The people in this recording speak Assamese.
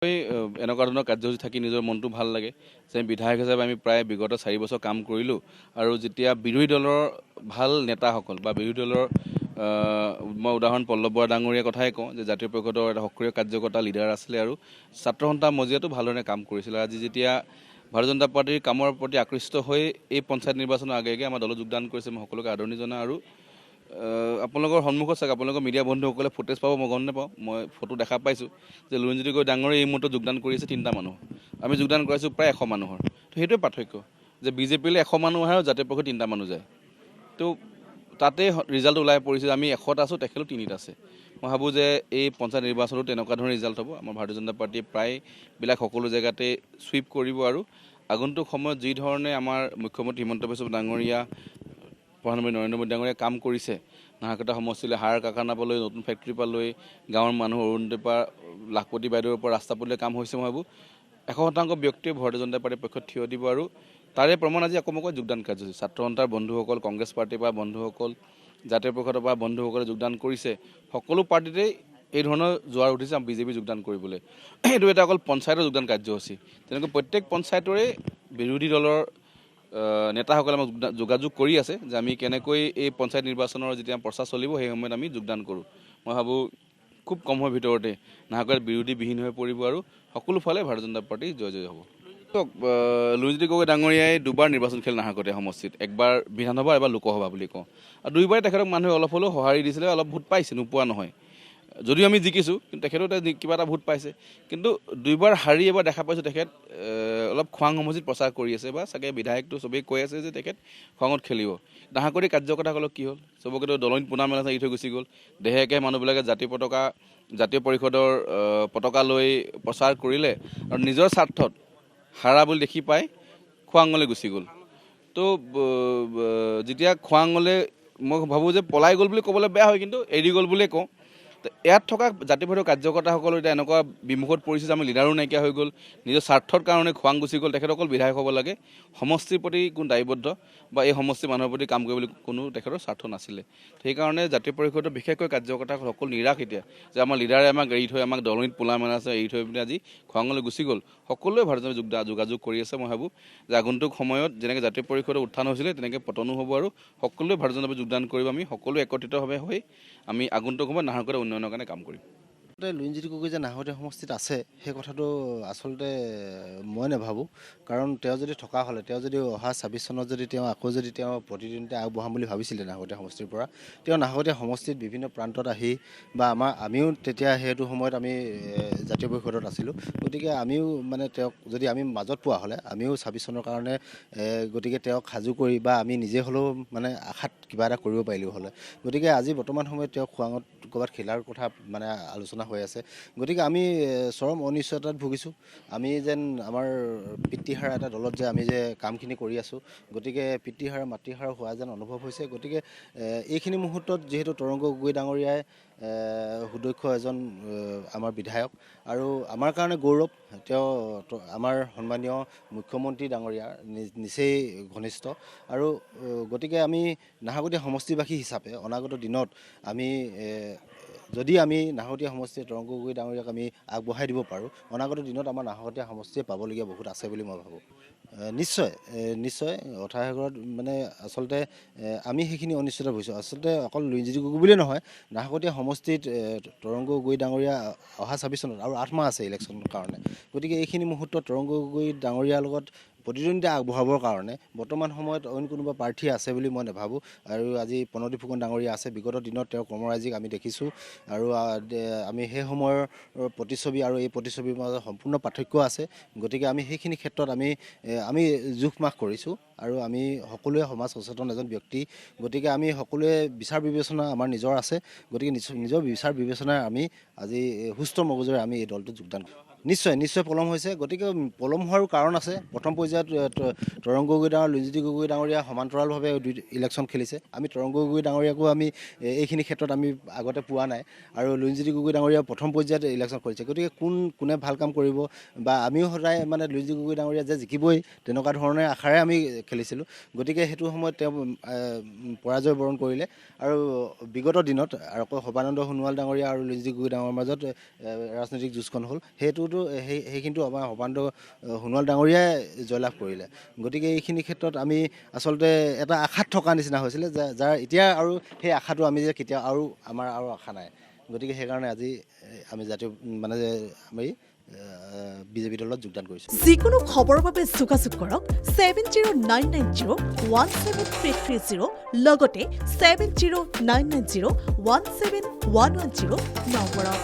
এনেকুৱা ধৰণৰ কাৰ্যসূচী থাকি নিজৰ মনটো ভাল লাগে যে বিধায়ক হিচাপে আমি প্ৰায় বিগত 4 বছৰ কাম কৰিলোঁ আৰু যেতিয়া বিৰোধী দলৰ ভাল নেতাসকল বা বিৰোধী দলৰ মই উদাহৰণ পল্লৱ বৰা ডাঙৰীয়াৰ কথাই কওঁ যে জাতীয় পৰিষদৰ এটা সক্ৰিয় কাৰ্যকৰ্তা লিডাৰ আছিলে আৰু ছাত্ৰ সন্থা মজিয়াতো ভালধৰণে কাম কৰিছিলে। আজি যেতিয়া ভাৰতীয় জনতা পাৰ্টিৰ কামৰ প্ৰতি আকৃষ্ট হৈ এই পঞ্চায়ত নিৰ্বাচনৰ আগে আগে আমাৰ দলত যোগদান কৰিছে, মই সকলোকে আদৰণি জনাওঁ। আৰু আপোনালোকৰ সন্মুখত চাগে আপোনালোকৰ মিডিয়া বন্ধুসকলে ফুটেজ পাব, মই গম নাপাওঁ, মই ফটো দেখা পাইছোঁ যে লুৰিণজ্যোতি গগৈ ডাঙৰীয়া এই মুহূৰ্তত যোগদান কৰিছে 3টা মানুহ, আমি যোগদান কৰাইছোঁ প্ৰায় 100 মানুহৰ। তো সেইটোৱে পাৰ্থক্য যে বিজেপিলৈ 100 মানুহ আহে আৰু জাতীয় পক্ষত 3টা মানুহ যায়। তো তাতে ৰিজাল্ট ওলাই পৰিছে, আমি 100ত আছোঁ, তেখেতো 3ত আছে। মই ভাবোঁ যে এই পঞ্চায়ত নিৰ্বাচনতো তেনেকুৱা ধৰণৰ ৰিজাল্ট হ'ব। আমাৰ ভাৰতীয় জনতা পাৰ্টীয়ে প্ৰায়বিলাক সকলো জেগাতে চুইপ কৰিব আৰু আগন্তুক সময়ত যি ধৰণে আমাৰ মুখ্যমন্ত্ৰী হিমন্ত বিশ্ব ডাঙৰীয়া, প্ৰধানমন্ত্ৰী নৰেন্দ্ৰ মোদী ডাঙৰীয়াই কাম কৰিছে, নাহৰকটা সমষ্টিলৈ হাড় কাৰখানাৰ পৰা লৈ নতুন ফেক্টৰীৰ পৰা লৈ গাঁৱৰ মানুহ অৰুণোদয়ৰ পৰা লাখপতি বাইদেউৰ পৰা ৰাস্তা পদূলিলৈ কাম হৈছে। মই ভাবোঁ 100% ব্যক্তিয়ে ভাৰতীয় জনতা পাৰ্টীৰ পক্ষত থিয় দিব আৰু তাৰে প্ৰমাণ আজি আকৌ যোগদান কাৰ্যসূচী ছাত্ৰ সন্থাৰ বন্ধুসকল, কংগ্ৰেছ পাৰ্টীৰ পৰা বন্ধুসকল, জাতীয় পৰিষদৰ পৰা বন্ধুসকলে যোগদান কৰিছে। সকলো পাৰ্টীতেই এই ধৰণৰ জোৱাৰ উঠিছে বিজেপি যোগদান কৰিবলৈ। এইটো এটা অকল পঞ্চায়তৰ যোগদান কাৰ্যসূচী, তেনেকৈ প্ৰত্যেক পঞ্চায়তৰে বিৰোধী দলৰ নেতাসকলে আমাক যোগাযোগ কৰি আছে যে আমি কেনেকৈ এই পঞ্চায়ত নিৰ্বাচনৰ যেতিয়া প্ৰচাৰ চলিব সেই সময়ত আমি যোগদান কৰোঁ। মই ভাবোঁ খুব কম সময়ৰ ভিতৰতে নাহৰকটাত বিৰোধীবিহীন হৈ পৰিব আৰু সকলো ফালে ভাৰতীয় জনতা পাৰ্টি জয় জয় হ'ব। লুৰিণজ্যোতি গগৈ ডাঙৰীয়াই 2বাৰ নিৰ্বাচন খেল নাহৰকটীয়া সমষ্টিত, একবাৰ বিধানসভা, এবাৰ লোকসভা বুলি কওঁ। আৰু 2বাৰে তেখেতক মানুহে অলপ হ'লেও সঁহাৰি দিছিলে, অলপ ভোট পাইছে, নোপোৱা নহয়। যদিও আমি জিকিছোঁ কিন্তু তেখেতেও কিবা এটা ভোট পাইছে। কিন্তু 2বাৰ হাৰি এবাৰ দেখা পাইছোঁ তেখেত অলপ খোৱাং সমষ্টিত প্ৰচাৰ কৰি আছে, বা চাগে বিধায়কটো চবেই কৈ আছে যে তেখেত খোৱাঙত খেলিব। নাহৰকটীয়া কাৰ্যকৰ্তাসকলক কি হ'ল, চবকেতো দলনিত পোনা মেলা এৰি থৈ গুচি গ'ল। দেহেকে মানুহবিলাকে জাতীয় পৰিষদৰ পতাকা লৈ প্ৰচাৰ কৰিলে আৰু নিজৰ স্বাৰ্থত হাৰা বুলি দেখি পাই খোৱাঙলৈ গুচি গ'ল। তো যেতিয়া খোৱাঙলৈ মই ভাবোঁ যে পলাই গ'ল বুলি ক'বলৈ বেয়া হয়, কিন্তু এৰি গ'ল বুলিয়ে কওঁ। ইয়াত থকা জাতীয় পৰিষদৰ কাৰ্যকৰ্তাসকলৰ এতিয়া এনেকুৱা বিমুখত পৰিছে যে আমাৰ লিডাৰো নাইকিয়া হৈ গ'ল, নিজৰ স্বাৰ্থৰ কাৰণে খোৱাং গুচি গ'ল। তেখেতসকল বিধায়ক হ'ব লাগে, সমষ্টিৰ প্ৰতি কোনো দায়বদ্ধ বা এই সমষ্টিৰ মানুহৰ প্ৰতি কাম কৰিবলৈ কোনো তেখেতৰ স্বাৰ্থ নাছিলে। সেইকাৰণে জাতীয় পৰিষদৰ বিশেষকৈ কাৰ্যকৰ্তাসকল সকলো নিৰাশ এতিয়া যে আমাৰ লিডাৰে আমাক এৰি থৈ, আমাক দলনিত পোলা মেলা আছে এৰি থৈ পিনে আজি খোৱাঙলৈ গুচি গ'ল। সকলোৱে ভাৰতীয় যোগাযোগ কৰি আছে। মই ভাবোঁ যে আগন্তুক সময়ত যেনেকৈ জাতীয় পৰিষদৰ উত্থান হৈছিলে তেনেকৈ পতনো হ'ব আৰু সকলোৱে ভাৰতীয় জনতা পাৰ্টীত যোগদান কৰিব। আমি সকলোৱে একত্ৰিতভাৱে হৈ আমি আগন্তুক সময়ত নাহৰকটীয়া উন্নয়নৰ কাৰণে কাম কৰিম। লুৰিণজ্যোতি গগৈ যে নাহৰকটীয়া সমষ্টিত আছে সেই কথাটো আচলতে মই নাভাবোঁ। কাৰণ তেওঁ যদি থকা হ'লে, তেওঁ যদি অহা 26 চনত যদি তেওঁ আকৌ যদি তেওঁ প্ৰতিদ্বন্দ্বিতা আগবঢ়াম বুলি ভাবিছিলে নাহৰকটীয়া সমষ্টিৰ পৰা, তেওঁ নাহৰকটীয়া সমষ্টিত বিভিন্ন প্ৰান্তত আহি বা আমিও তেতিয়া সেইটো সময়ত আমি জাতীয় পৰিষদত আছিলোঁ, গতিকে আমিও মানে তেওঁক যদি আমি মাজত পোৱা হ'লে আমিও 26 চনৰ কাৰণে গতিকে তেওঁক সাজু কৰি বা আমি নিজে হ'লেও মানে আশাত কিবা এটা কৰিব পাৰিলোঁ হ'লে। গতিকে আজি বৰ্তমান সময়ত তেওঁ খোৱাঙত ক'ৰবাত খেলাৰ কথা মানে আলোচনা হৈ আছে। গতিকে আমি চৰম অনিশ্চয়তাত ভুগিছোঁ। আমি যেন আমাৰ পিতৃহাৰা এটা দলত যে আমি যে কামখিনি কৰি আছোঁ, গতিকে পিতৃহাৰা মাতৃহাৰা হোৱা যেন অনুভৱ হৈছে। গতিকে এইখিনি মুহূৰ্তত যিহেতু তৰংগ গগৈ ডাঙৰীয়াই সুদক্ষ এজন আমাৰ বিধায়ক আৰু আমাৰ কাৰণে গৌৰৱ, তেওঁ আমাৰ সন্মানীয় মুখ্যমন্ত্ৰী ডাঙৰীয়া নিচেই ঘনিষ্ঠ। আৰু গতিকে আমি নাহৰকটীয়া সমষ্টিবাসী হিচাপে অনাগত দিনত আমি যদি আমি নাহৰকটীয়া সমষ্টিয়ে তৰংগ গগৈ ডাঙৰীয়াক আমি আগবঢ়াই দিব পাৰোঁ, অনাগত দিনত আমাৰ নাহৰকটীয়া সমষ্টিয়ে পাবলগীয়া বহুত আছে বুলি মই ভাবোঁ। নিশ্চয় অথাসাগৰত মানে আচলতে আমি সেইখিনি অনিশ্চিত হৈছোঁ। আচলতে অকল লুৰিণজ্যোতি গগৈ বুলিয়ে নহয়, নাহৰকটীয়া সমষ্টিত তৰংগ গগৈ ডাঙৰীয়া অহা 26 চনত আৰু 8 মাহ আছে ইলেকশ্যনৰ কাৰণে। গতিকে এইখিনি মুহূৰ্তত তৰংগ গগৈ ডাঙৰীয়াৰ লগত প্ৰতিদ্বন্দ্বিতা আগবঢ়াবৰ কাৰণে বৰ্তমান সময়ত অইন কোনোবা প্ৰাৰ্থী আছে বুলি মই নাভাবোঁ। আৰু আজি প্ৰণতি ফুকন ডাঙৰীয়া আছে, বিগত দিনত তেওঁৰ কৰ্মৰাজিক আমি দেখিছোঁ আৰু আমি সেই সময়ৰ প্ৰতিচ্ছবি আৰু এই প্ৰতিচ্ছবিৰ মাজত সম্পূৰ্ণ পাৰ্থক্য আছে। গতিকে আমি সেইখিনি ক্ষেত্ৰত আমি জোখ মাখ কৰিছোঁ আৰু আমি সকলোৱে সমাজ সচেতন এজন ব্যক্তি। গতিকে আমি সকলোৱে বিচাৰ বিবেচনা আমাৰ নিজৰ আছে। গতিকে নিজৰ বিচাৰ বিবেচনাৰে আমি আজি সুস্থ মগজুৰে আমি এই দলটোত যোগদান কৰোঁ। নিশ্চয় পলম হৈছে। গতিকে পলম হোৱাৰো কাৰণ আছে। প্ৰথম পৰ্যায়ত তৰংগ গগৈ ডাঙৰীয়া, লুৰিণজ্যোতি গগৈ ডাঙৰীয়া সমান্তৰালভাৱে ইলেকশ্যন খেলিছে। আমি তৰংগ গগৈ ডাঙৰীয়াকো আমি এইখিনি ক্ষেত্ৰত আমি আগতে পোৱা নাই আৰু লুৰিণজ্যোতি গগৈ ডাঙৰীয়া প্ৰথম পৰ্যায়ত ইলেকশ্যন কৰিছে। গতিকে কোনে ভাল কাম কৰিব বা আমিও সদায় মানে লুৰিণজ্যোতি গগৈ ডাঙৰীয়া যে জিকিবই তেনেকুৱা ধৰণে আশাৰে আমি খেলিছিলোঁ। গতিকে সেইটো সময়ত তেওঁ পৰাজয় বৰণ কৰিলে আৰু বিগত দিনত আকৌ সৰ্বানন্দ সোণোৱাল ডাঙৰীয়া আৰু লুৰিণজ্যোতি গগৈ আমাৰ মাজত ৰাজনৈতিক যুঁজখন হ'ল, সেইখিনিতো আমাৰ সৰ্বানন্দ সোণোৱাল ডাঙৰীয়াই জয়লাভ কৰিলে। গতিকে এইখিনি ক্ষেত্ৰত আমি আচলতে এটা আশাত থকা নিচিনা হৈছিলে, যাৰ এতিয়া আৰু সেই আশাটো আমি যে কেতিয়া আমাৰ আশা নাই। গতিকে সেইকাৰণে আজি আমি আমি বিজেপি দলত যোগদান কৰিছোঁ। যিকোনো খবৰৰ বাবে যোগাযোগ কৰক 7099017330 লগতে 7099017110 নম্বৰত।